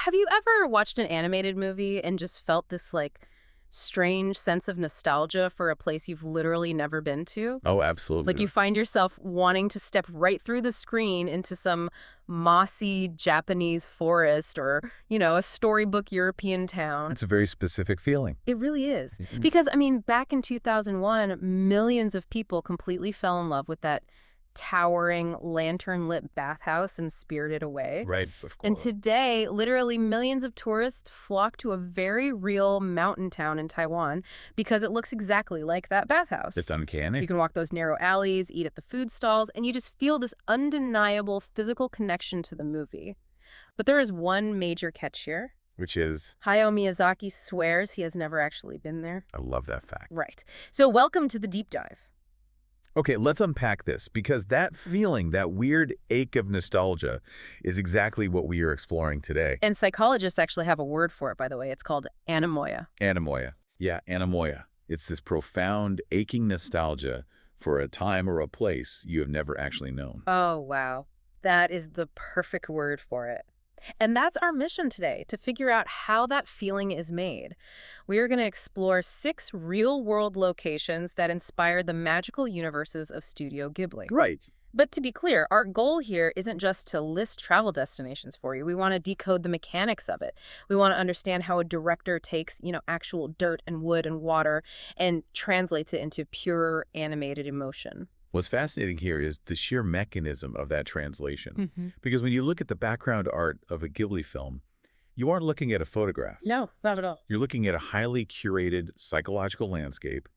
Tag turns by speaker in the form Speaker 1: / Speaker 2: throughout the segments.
Speaker 1: Have you ever watched an animated movie and just felt this, like, strange sense of nostalgia for a place you've literally never been to?
Speaker 2: Oh, absolutely.
Speaker 1: Like, you find yourself wanting to step right through the screen into some mossy Japanese forest or, a storybook European town.
Speaker 2: It's a very specific feeling.
Speaker 1: It really is. Because, I mean, back in 2001, millions of people completely fell in love with that towering, lantern-lit bathhouse in Spirited Away.
Speaker 2: Right, of
Speaker 1: And
Speaker 2: course.
Speaker 1: today, literally millions of tourists flock to a very real mountain town in Taiwan because it looks exactly like that bathhouse.
Speaker 2: It's uncanny.
Speaker 1: You can walk those narrow alleys, eat at the food stalls, and you just feel this undeniable physical connection to the movie. But there is one major catch here.
Speaker 2: Which is,
Speaker 1: Hayao Miyazaki swears he has never actually been there.
Speaker 2: I love that fact.
Speaker 1: Right. So welcome to the deep dive.
Speaker 2: Okay, let's unpack this, because that feeling, that weird ache of nostalgia, is exactly what we are exploring today.
Speaker 1: And psychologists actually have a word for it, by the way. It's called anemoia.
Speaker 2: Anemoia. Yeah, anemoia. It's this profound, aching nostalgia for a time or a place you have never actually known.
Speaker 1: Oh, wow. That is the perfect word for it. And that's our mission today, to figure out how that feeling is made. We are going to explore 6 real-world locations that inspired the magical universes of Studio Ghibli.
Speaker 2: Right.
Speaker 1: But to be clear, our goal here isn't just to list travel destinations for you. We want to decode the mechanics of it. We want to understand how a director takes, actual dirt and wood and water and translates it into pure animated emotion.
Speaker 2: What's fascinating here is the sheer mechanism of that translation. Because when you look at the background art of a Ghibli film, you aren't looking at a photograph.
Speaker 1: No, not at all.
Speaker 2: You're looking at a highly curated psychological landscape.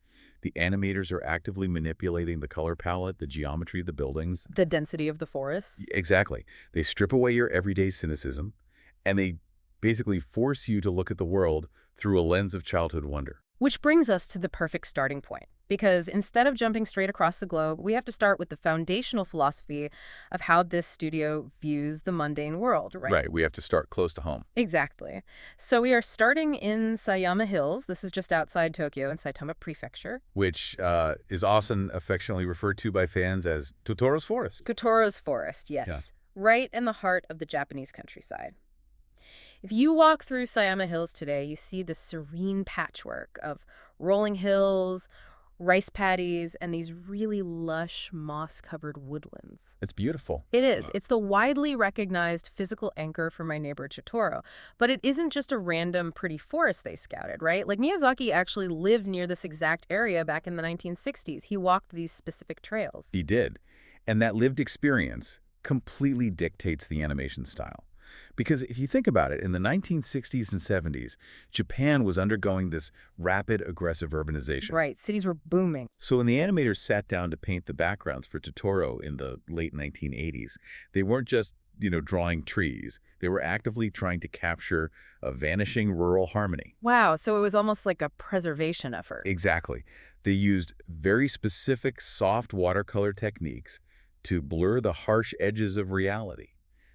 Speaker 2: The animators are actively manipulating the color palette, the geometry of the buildings.
Speaker 1: The density of the forests.
Speaker 2: Exactly. They strip away your everyday cynicism, and they basically force you to look at the world through a lens of childhood wonder.
Speaker 1: Which brings us to the perfect starting point. Because instead of jumping straight across the globe, we have to start with the foundational philosophy of how this studio views the mundane world, right?
Speaker 2: Right. We have to start close to home.
Speaker 1: Exactly. So we are starting in Sayama Hills. This is just outside Tokyo in Saitama Prefecture.
Speaker 2: Which is often affectionately referred to by fans as Totoro's Forest.
Speaker 1: Totoro's Forest, yes.
Speaker 2: Yeah.
Speaker 1: Right in the heart of the Japanese countryside. If you walk through Sayama Hills today, you see the serene patchwork of rolling hills, rice paddies, and these really lush, moss-covered woodlands.
Speaker 2: It's beautiful.
Speaker 1: It is. It's the widely recognized physical anchor for My Neighbor Totoro. But it isn't just a random pretty forest they scouted, right? Like, Miyazaki actually lived near this exact area back in the 1960s. He walked these specific trails.
Speaker 2: He did. And that lived experience completely dictates the animation style. Because if you think about it, in the 1960s and 70s, Japan was undergoing this rapid, aggressive urbanization.
Speaker 1: Right. Cities were booming.
Speaker 2: So when the animators sat down to paint the backgrounds for Totoro in the late 1980s, they weren't just, drawing trees. They were actively trying to capture a vanishing rural harmony.
Speaker 1: Wow. So it was almost like a preservation effort.
Speaker 2: Exactly. They used very specific soft watercolor techniques to blur the harsh edges of reality.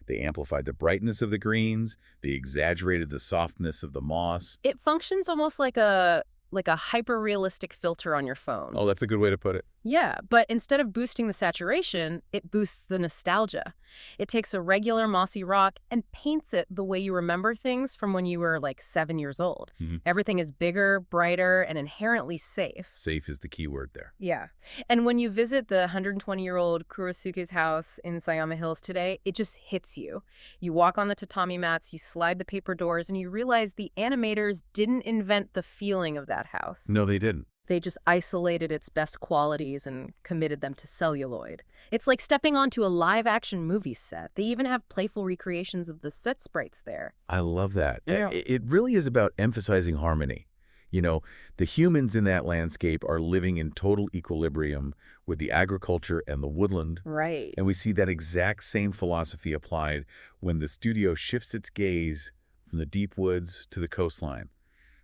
Speaker 2: They amplified the brightness of the greens. They exaggerated the softness of the moss.
Speaker 1: It functions almost like a hyper-realistic filter on your phone.
Speaker 2: Oh, that's a good way to put it.
Speaker 1: Yeah, but instead of boosting the saturation, it boosts the nostalgia. It takes a regular mossy rock and paints it the way you remember things from when you were like 7 years old. Everything is bigger, brighter, and inherently safe.
Speaker 2: Safe is the key word there.
Speaker 1: Yeah. And when you visit the 120-year-old Kurosuke's house in Sayama Hills today, it just hits you. You walk on the tatami mats, you slide the paper doors, and you realize the animators didn't invent the feeling of that house.
Speaker 2: No, they didn't.
Speaker 1: They just isolated its best qualities and committed them to celluloid. It's like stepping onto a live-action movie set. They even have playful recreations of the set sprites there.
Speaker 2: I love that.
Speaker 1: Yeah.
Speaker 2: It really is about emphasizing harmony. The humans in that landscape are living in total equilibrium with the agriculture and the woodland.
Speaker 1: Right.
Speaker 2: And we see that exact same philosophy applied when the studio shifts its gaze from the deep woods to the coastline,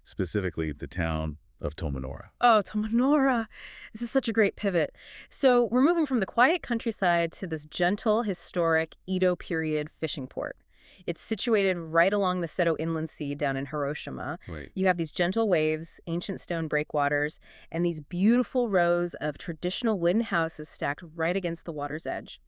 Speaker 2: specifically the town of Tomonora.
Speaker 1: Oh, Tomonora. This is such a great pivot. So we're moving from the quiet countryside to this gentle, historic Edo period fishing port. It's situated right along the Seto Inland Sea down in Hiroshima.
Speaker 2: Right.
Speaker 1: You have these gentle waves, ancient stone breakwaters, and these beautiful rows of traditional wooden houses stacked right against the water's edge.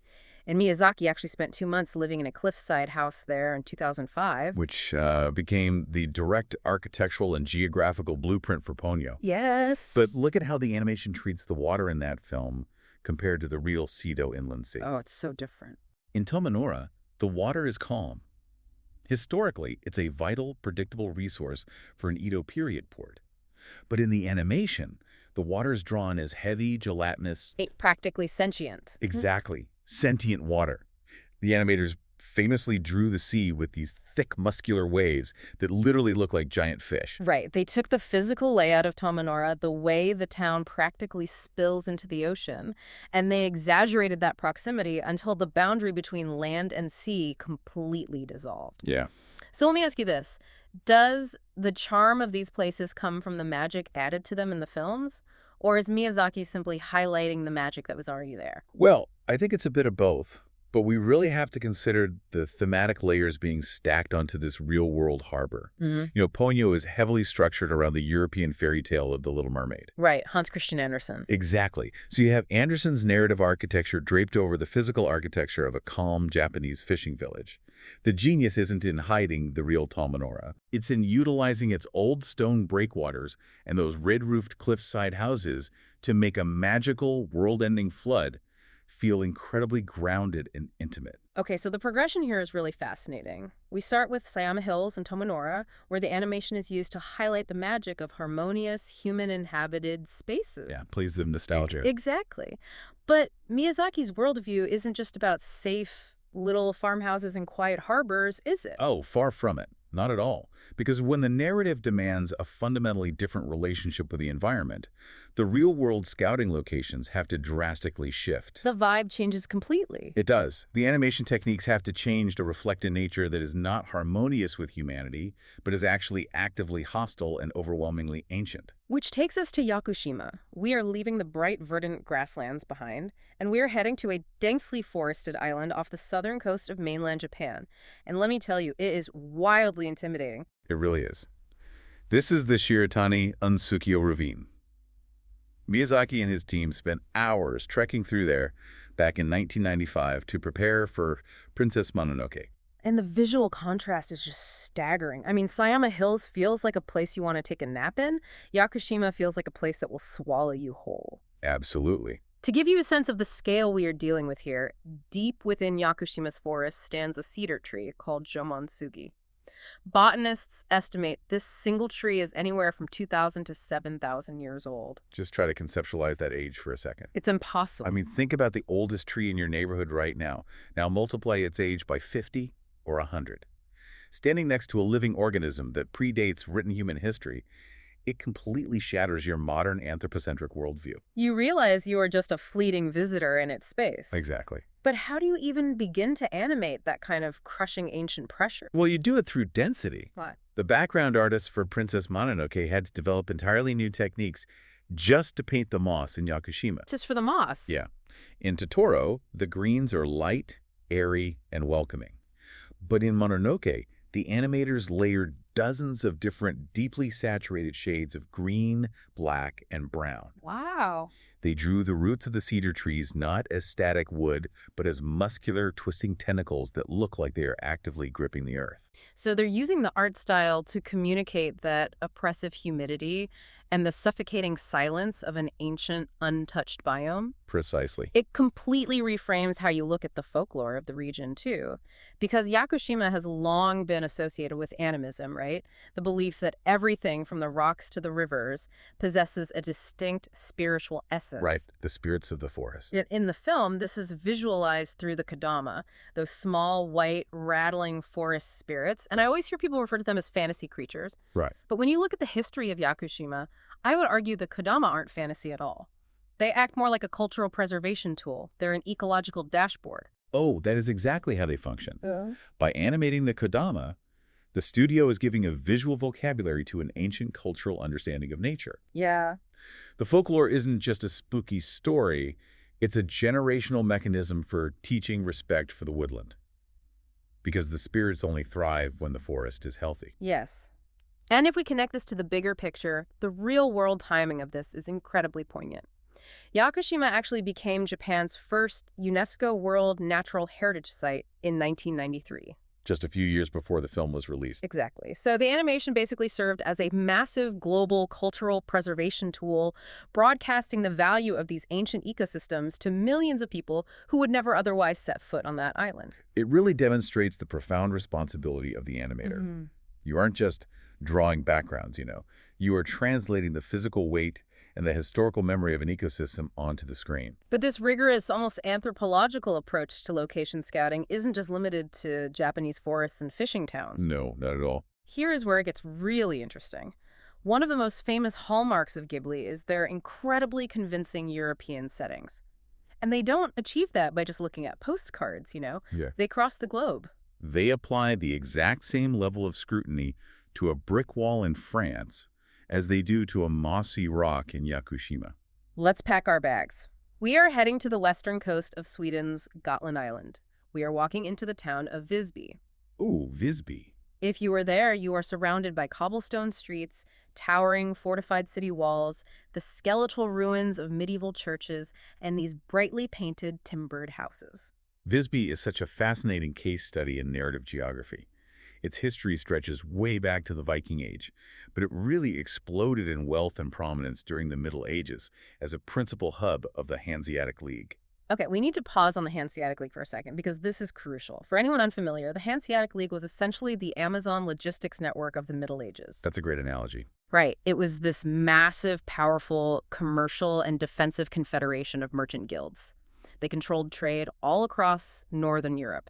Speaker 1: And Miyazaki actually spent 2 months living in a cliffside house there in 2005.
Speaker 2: Which became the direct architectural and geographical blueprint for Ponyo. But
Speaker 1: Yes.
Speaker 2: look at how the animation treats the water in that film compared to the real Seto Inland Sea.
Speaker 1: Oh, it's so different.
Speaker 2: In Tomonora, the water is calm. Historically, it's a vital, predictable resource for an Edo period port. But in the animation, the water is drawn as heavy, gelatinous,
Speaker 1: Practically sentient.
Speaker 2: exactly, sentient water. The animators famously drew the sea with these thick, muscular waves that literally look like giant fish.
Speaker 1: Right. They took the physical layout of Tomonora, the way the town practically spills into the ocean, and they exaggerated that proximity until the boundary between land and sea completely dissolved.
Speaker 2: Yeah.
Speaker 1: So let me ask you this. Does the charm of these places come from the magic added to them in the films? Or is Miyazaki simply highlighting the magic that was already there?
Speaker 2: Well, I think it's a bit of both. But we really have to consider the thematic layers being stacked onto this real-world harbor. Ponyo is heavily structured around the European fairy tale of The Little Mermaid.
Speaker 1: Right, Hans Christian Andersen.
Speaker 2: Exactly. So you have Andersen's narrative architecture draped over the physical architecture of a calm Japanese fishing village. The genius isn't in hiding the real Tomonora. It's in utilizing its old stone breakwaters and those red-roofed cliffside houses to make a magical, world-ending flood feel incredibly grounded and intimate.
Speaker 1: Okay, so the progression here is really fascinating. We start with Sayama Hills and Tomonora, where the animation is used to highlight the magic of harmonious, human-inhabited spaces.
Speaker 2: Yeah, plays them nostalgia.
Speaker 1: Exactly. But Miyazaki's worldview isn't just about safe, little farmhouses and quiet harbors, is it?
Speaker 2: Oh, far from it. Not at all. Because when the narrative demands a fundamentally different relationship with the environment, the real-world scouting locations have to drastically shift.
Speaker 1: The vibe changes completely.
Speaker 2: It does. The animation techniques have to change to reflect a nature that is not harmonious with humanity, but is actually actively hostile and overwhelmingly ancient.
Speaker 1: Which takes us to Yakushima. We are leaving the bright, verdant grasslands behind, and we are heading to a densely forested island off the southern coast of mainland Japan. And let me tell you, it is wildly intimidating.
Speaker 2: It really is. This is the Shiratani Unsukyo Ravine. Miyazaki and his team spent hours trekking through there back in 1995 to prepare for Princess Mononoke.
Speaker 1: And the visual contrast is just staggering. I mean, Sayama Hills feels like a place you want to take a nap in. Yakushima feels like a place that will swallow you whole.
Speaker 2: Absolutely.
Speaker 1: To give you a sense of the scale we are dealing with here, deep within Yakushima's forest stands a cedar tree called Jomonsugi. Botanists estimate this single tree is anywhere from 2,000 to 7,000 years old.
Speaker 2: Just try to conceptualize that age for a second.
Speaker 1: It's impossible.
Speaker 2: I mean, think about the oldest tree in your neighborhood right now. Now multiply its age by 50 or 100. Standing next to a living organism that predates written human history, it completely shatters your modern anthropocentric worldview.
Speaker 1: You realize you are just a fleeting visitor in its space.
Speaker 2: Exactly.
Speaker 1: But how do you even begin to animate that kind of crushing ancient pressure?
Speaker 2: Well, you do it through density.
Speaker 1: What?
Speaker 2: The background artists for Princess Mononoke had to develop entirely new techniques just to paint the moss in Yakushima.
Speaker 1: Just for the moss?
Speaker 2: Yeah. In Totoro, the greens are light, airy, and welcoming. But in Mononoke, the animators layered dozens of different deeply saturated shades of green, black, and brown.
Speaker 1: Wow.
Speaker 2: They drew the roots of the cedar trees not as static wood, but as muscular, twisting tentacles that look like they are actively gripping the earth.
Speaker 1: So they're using the art style to communicate that oppressive humidity and the suffocating silence of an ancient, untouched biome.
Speaker 2: Precisely.
Speaker 1: It completely reframes how you look at the folklore of the region, too. Because Yakushima has long been associated with animism, right? The belief that everything from the rocks to the rivers possesses a distinct spiritual essence.
Speaker 2: Right, the spirits of the forest.
Speaker 1: Yet in the film, this is visualized through the kodama, those small, white, rattling forest spirits. And I always hear people refer to them as fantasy creatures.
Speaker 2: Right.
Speaker 1: But when you look at the history of Yakushima, I would argue the kodama aren't fantasy at all. They act more like a cultural preservation tool. They're an ecological dashboard.
Speaker 2: Oh, that is exactly how they function. By animating the kodama, the studio is giving a visual vocabulary to an ancient cultural understanding of nature.
Speaker 1: Yeah.
Speaker 2: The folklore isn't just a spooky story, it's a generational mechanism for teaching respect for the woodland. Because the spirits only thrive when the forest is healthy.
Speaker 1: Yes. And if we connect this to the bigger picture, the real-world timing of this is incredibly poignant. Yakushima actually became Japan's first UNESCO World Natural Heritage Site in 1993.
Speaker 2: Just a few years before the film was released.
Speaker 1: Exactly. So the animation basically served as a massive global cultural preservation tool, broadcasting the value of these ancient ecosystems to millions of people who would never otherwise set foot on that island.
Speaker 2: It really demonstrates the profound responsibility of the animator. You aren't just drawing backgrounds, You are translating the physical weight and the historical memory of an ecosystem onto the screen.
Speaker 1: But this rigorous, almost anthropological approach to location scouting isn't just limited to Japanese forests and fishing towns.
Speaker 2: No, not at all.
Speaker 1: Here is where it gets really interesting. One of the most famous hallmarks of Ghibli is their incredibly convincing European settings. And they don't achieve that by just looking at postcards,
Speaker 2: Yeah.
Speaker 1: They cross the globe.
Speaker 2: They apply the exact same level of scrutiny to a brick wall in France as they do to a mossy rock in Yakushima.
Speaker 1: Let's pack our bags. We are heading to the western coast of Sweden's Gotland Island. We are walking into the town of Visby.
Speaker 2: Ooh, Visby.
Speaker 1: If you are there, you are surrounded by cobblestone streets, towering fortified city walls, the skeletal ruins of medieval churches, and these brightly painted timbered houses.
Speaker 2: Visby is such a fascinating case study in narrative geography. Its history stretches way back to the Viking Age, but it really exploded in wealth and prominence during the Middle Ages as a principal hub of the Hanseatic League.
Speaker 1: Okay, we need to pause on the Hanseatic League for a second because this is crucial. For anyone unfamiliar, the Hanseatic League was essentially the Amazon logistics network of the Middle Ages.
Speaker 2: That's a great analogy.
Speaker 1: Right. It was this massive, powerful, commercial and defensive confederation of merchant guilds. They controlled trade all across Northern Europe.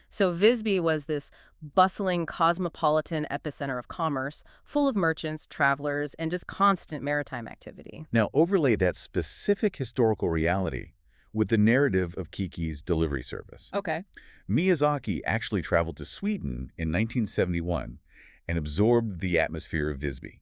Speaker 1: So Visby was this bustling, cosmopolitan epicenter of commerce, full of merchants, travelers, and just constant maritime activity.
Speaker 2: Now overlay that specific historical reality with the narrative of Kiki's delivery service.
Speaker 1: Okay.
Speaker 2: Miyazaki actually traveled to Sweden in 1971 and absorbed the atmosphere of Visby.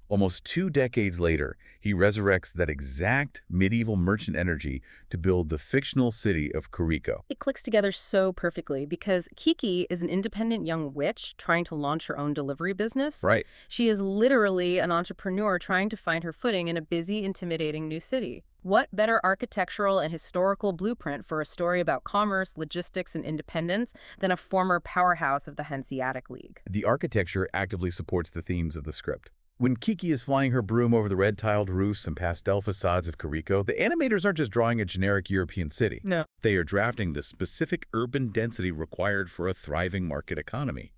Speaker 2: Almost 2 decades later, he resurrects that exact medieval merchant energy to build the fictional city of Kuriko.
Speaker 1: It clicks together so perfectly because Kiki is an independent young witch trying to launch her own delivery business.
Speaker 2: Right.
Speaker 1: She is literally an entrepreneur trying to find her footing in a busy, intimidating new city. What better architectural and historical blueprint for a story about commerce, logistics, and independence than a former powerhouse of the Hanseatic League?
Speaker 2: The architecture actively supports the themes of the script. When Kiki is flying her broom over the red-tiled roofs and pastel facades of Kuriko, the animators aren't just drawing a generic European city.
Speaker 1: No.
Speaker 2: They are drafting the specific urban density required for a thriving market economy.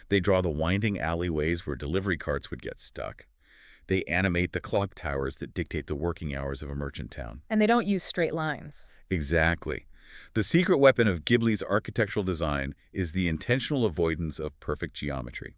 Speaker 2: They draw the winding alleyways where delivery carts would get stuck. They animate the clock towers that dictate the working hours of a merchant town.
Speaker 1: And they don't use straight lines.
Speaker 2: Exactly. The secret weapon of Ghibli's architectural design is the intentional avoidance of perfect geometry.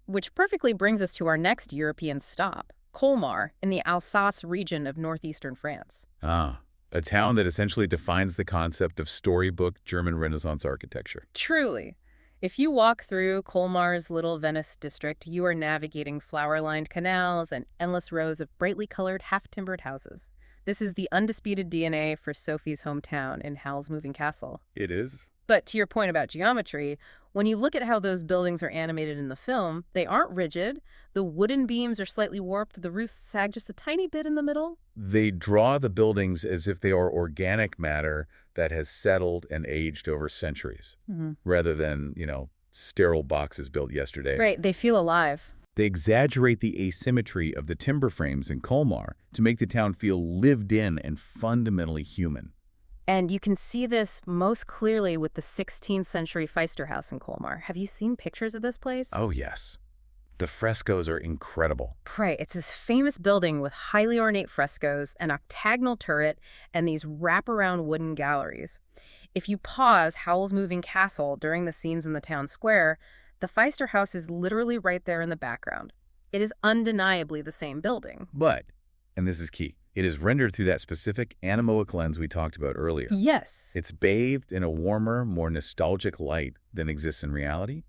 Speaker 1: Which perfectly brings us to our next European stop, Colmar, in the Alsace region of northeastern France.
Speaker 2: Ah, a town that essentially defines the concept of storybook German Renaissance architecture.
Speaker 1: Truly. If you walk through Colmar's Little Venice district, you are navigating flower-lined canals and endless rows of brightly colored, half-timbered houses. This is the undisputed DNA for Sophie's hometown in Hal's Moving Castle.
Speaker 2: It is.
Speaker 1: But to your point about geometry, when you look at how those buildings are animated in the film, they aren't rigid. The wooden beams are slightly warped. The roofs sag just a tiny bit in the middle.
Speaker 2: They draw the buildings as if they are organic matter that has settled and aged over centuries, rather than, sterile boxes built yesterday.
Speaker 1: Right, they feel alive.
Speaker 2: They exaggerate the asymmetry of the timber frames in Colmar to make the town feel lived in and fundamentally human.
Speaker 1: And you can see this most clearly with the 16th century Feister House in Colmar. Have you seen pictures of this place?
Speaker 2: Oh, yes. The frescoes are incredible.
Speaker 1: Right. It's this famous building with highly ornate frescoes, an octagonal turret, and these wraparound wooden galleries. If you pause Howl's Moving Castle during the scenes in the town square, the Feister House is literally right there in the background. It is undeniably the same building.
Speaker 2: But, and this is key, it is rendered through that specific anemoic lens we talked about earlier.
Speaker 1: Yes.
Speaker 2: It's bathed in a warmer, more nostalgic light than exists in reality.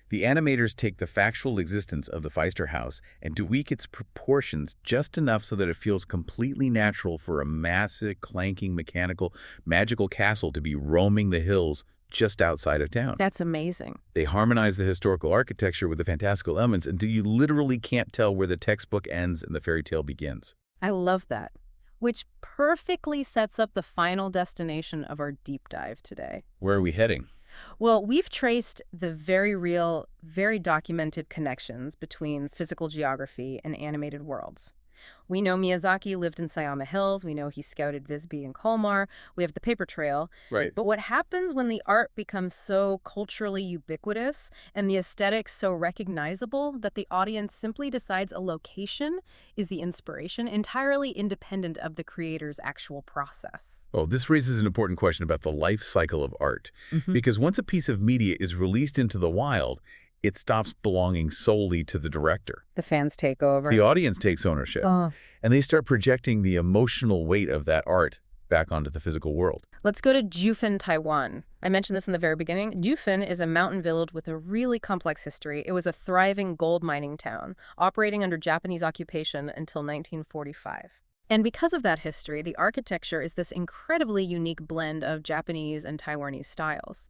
Speaker 2: The animators take the factual existence of the Feister House and tweak its proportions just enough so that it feels completely natural for a massive, clanking, mechanical, magical castle to be roaming the hills just outside of town.
Speaker 1: That's amazing.
Speaker 2: They harmonize the historical architecture with the fantastical elements until you literally can't tell where the textbook ends and the fairy tale begins.
Speaker 1: I love that. which perfectly sets up the final destination of our deep dive today.
Speaker 2: Where are we heading?
Speaker 1: Well, we've traced the very real, very documented connections between physical geography and animated worlds. We know Miyazaki lived in Sayama Hills. We know he scouted Visby and Colmar. We have the paper trail.
Speaker 2: Right.
Speaker 1: But what happens when the art becomes so culturally ubiquitous and the aesthetic so recognizable that the audience simply decides a location is the inspiration, entirely independent of the creator's actual process?
Speaker 2: Oh, this raises an important question about the life cycle of art. Because once a piece of media is released into the wild, it stops belonging solely to the director.
Speaker 1: The fans take over.
Speaker 2: The audience takes ownership,
Speaker 1: Oh.
Speaker 2: and they start projecting the emotional weight of that art back onto the physical world.
Speaker 1: Let's go to Jiufen, Taiwan. I mentioned this in the very beginning. Jiufen is a mountain village with a really complex history. It was a thriving gold mining town, operating under Japanese occupation until 1945. And because of that history, the architecture is this incredibly unique blend of Japanese and Taiwanese styles.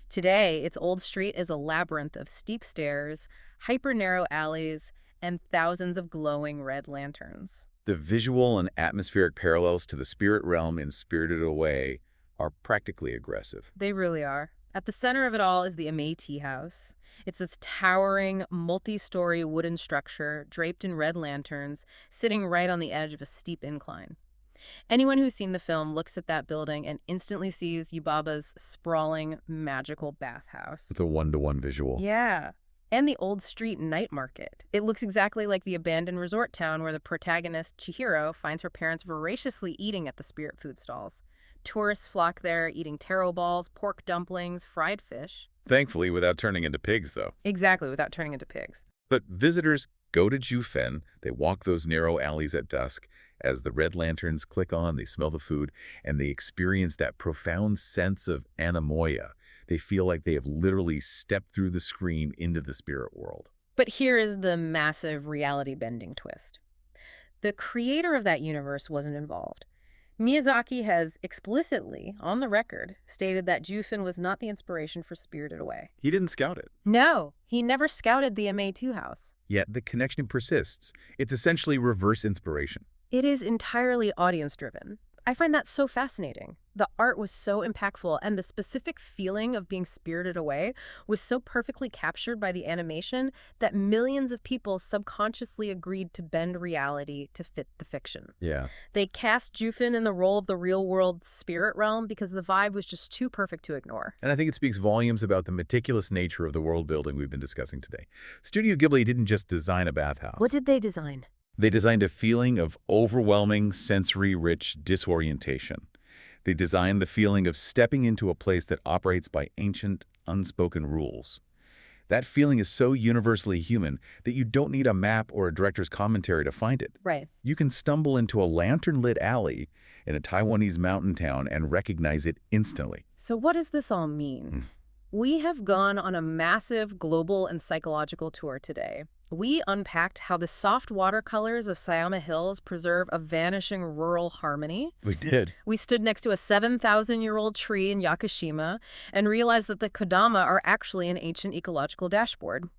Speaker 1: Today, its old street is a labyrinth of steep stairs, hyper-narrow alleys, and thousands of glowing red lanterns.
Speaker 2: The visual and atmospheric parallels to the spirit realm in Spirited Away are practically aggressive.
Speaker 1: They really are. At the center of it all is the Amei Tea House. It's this towering, multi-story wooden structure draped in red lanterns, sitting right on the edge of a steep incline. Anyone who's seen the film looks at that building and instantly sees Yubaba's sprawling, magical bathhouse.
Speaker 2: With a one-to-one visual.
Speaker 1: Yeah. And the old street night market. It looks exactly like the abandoned resort town where the protagonist, Chihiro, finds her parents voraciously eating at the spirit food stalls. Tourists flock there, eating taro balls, pork dumplings, fried fish.
Speaker 2: Thankfully, without turning into pigs, though.
Speaker 1: Exactly, without turning into pigs.
Speaker 2: But visitors go to Jiufen, they walk those narrow alleys at dusk. As the red lanterns click on, they smell the food, and they experience that profound sense of anemoia. They feel like they have literally stepped through the screen into the spirit world.
Speaker 1: But here is the massive reality-bending twist. The creator of that universe wasn't involved. Miyazaki has explicitly, on the record, stated that Jiufen was not the inspiration for Spirited Away.
Speaker 2: He didn't scout it.
Speaker 1: No, he never scouted the Amei Tea House.
Speaker 2: Yet the connection persists. It's essentially reverse inspiration.
Speaker 1: It is entirely audience-driven. I find that so fascinating. The art was so impactful, and the specific feeling of being spirited away was so perfectly captured by the animation that millions of people subconsciously agreed to bend reality to fit the fiction.
Speaker 2: Yeah.
Speaker 1: They cast Jiufen in the role of the real-world spirit realm because the vibe was just too perfect to ignore.
Speaker 2: And I think it speaks volumes about the meticulous nature of the world building we've been discussing today. Studio Ghibli didn't just design a bathhouse.
Speaker 1: What did they design?
Speaker 2: They designed a feeling of overwhelming, sensory-rich disorientation. They designed the feeling of stepping into a place that operates by ancient, unspoken rules. That feeling is so universally human that you don't need a map or a director's commentary to find it.
Speaker 1: Right.
Speaker 2: You can stumble into a lantern-lit alley in a Taiwanese mountain town and recognize it instantly.
Speaker 1: So what does this all mean? We have gone on a massive global and psychological tour today. We unpacked how the soft watercolors of Sayama Hills preserve a vanishing rural harmony.
Speaker 2: We did.
Speaker 1: We stood next to a 7,000-year-old tree in Yakushima and realized that the kodama are actually an ancient ecological dashboard.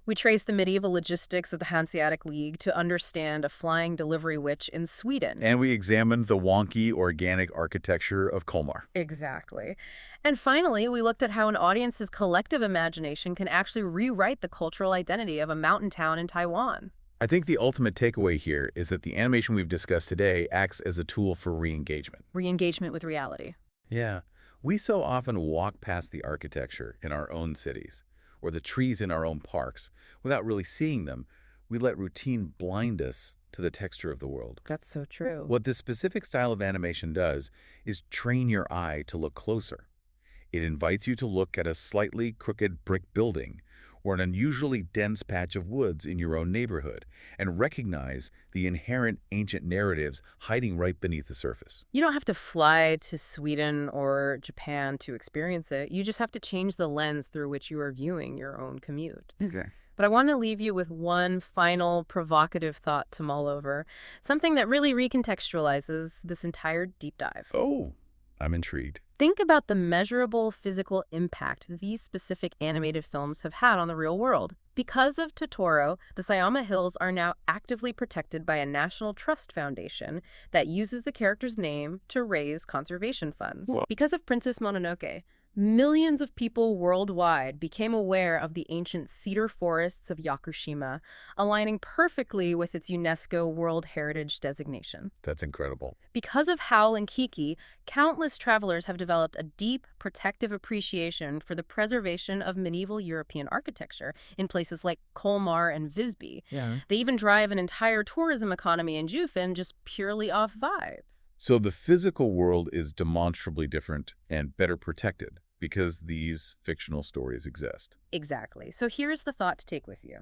Speaker 1: We traced the medieval logistics of the Hanseatic League to understand a flying delivery witch in Sweden.
Speaker 2: And we examined the wonky, organic architecture of Colmar.
Speaker 1: Exactly. And finally, we looked at how an audience's collective imagination can actually rewrite the cultural identity of a mountain town in Taiwan.
Speaker 2: I think the ultimate takeaway here is that the animation we've discussed today acts as a tool for re-engagement.
Speaker 1: Re-engagement with reality.
Speaker 2: Yeah. We so often walk past the architecture in our own cities, or the trees in our own parks, without really seeing them. We let routine blind us to the texture of the world.
Speaker 1: That's so true.
Speaker 2: What this specific style of animation does is train your eye to look closer. It invites you to look at a slightly crooked brick building or an unusually dense patch of woods in your own neighborhood and recognize the inherent ancient narratives hiding right beneath the surface.
Speaker 1: You don't have to fly to Sweden or Japan to experience it. You just have to change the lens through which you are viewing your own commute.
Speaker 2: Okay.
Speaker 1: But I want to leave you with one final provocative thought to mull over, something that really recontextualizes this entire deep dive.
Speaker 2: Oh, I'm intrigued.
Speaker 1: Think about the measurable physical impact these specific animated films have had on the real world. Because of Totoro, the Sayama Hills are now actively protected by a national trust foundation that uses the character's name to raise conservation funds.
Speaker 2: Whoa.
Speaker 1: Because of Princess Mononoke, millions of people worldwide became aware of the ancient cedar forests of Yakushima, aligning perfectly with its UNESCO World Heritage designation.
Speaker 2: That's incredible.
Speaker 1: Because of Howl and Kiki, countless travelers have developed a deep, protective appreciation for the preservation of medieval European architecture in places like Colmar and Visby.
Speaker 2: Yeah.
Speaker 1: They even drive an entire tourism economy in Jufin just purely off vibes.
Speaker 2: So the physical world is demonstrably different and better protected because these fictional stories exist.
Speaker 1: Exactly. So here's the thought to take with you.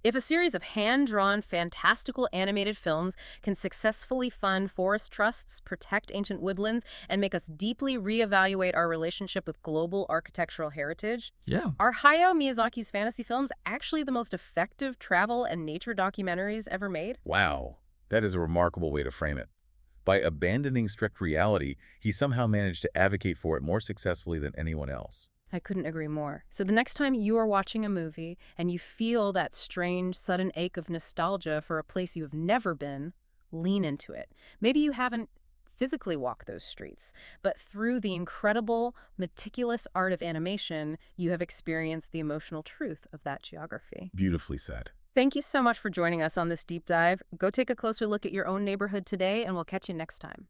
Speaker 1: If a series of hand-drawn, fantastical animated films can successfully fund forest trusts, protect ancient woodlands, and make us deeply reevaluate our relationship with global architectural heritage,
Speaker 2: Yeah.
Speaker 1: are Hayao Miyazaki's fantasy films actually the most effective travel and nature documentaries ever made?
Speaker 2: Wow, that is a remarkable way to frame it. By abandoning strict reality, he somehow managed to advocate for it more successfully than anyone else.
Speaker 1: I couldn't agree more. So the next time you are watching a movie and you feel that strange, sudden ache of nostalgia for a place you have never been, lean into it. Maybe you haven't physically walked those streets, but through the incredible, meticulous art of animation, you have experienced the emotional truth of that geography.
Speaker 2: Beautifully said.
Speaker 1: Thank you so much for joining us on this deep dive. Go take a closer look at your own neighborhood today, and we'll catch you next time.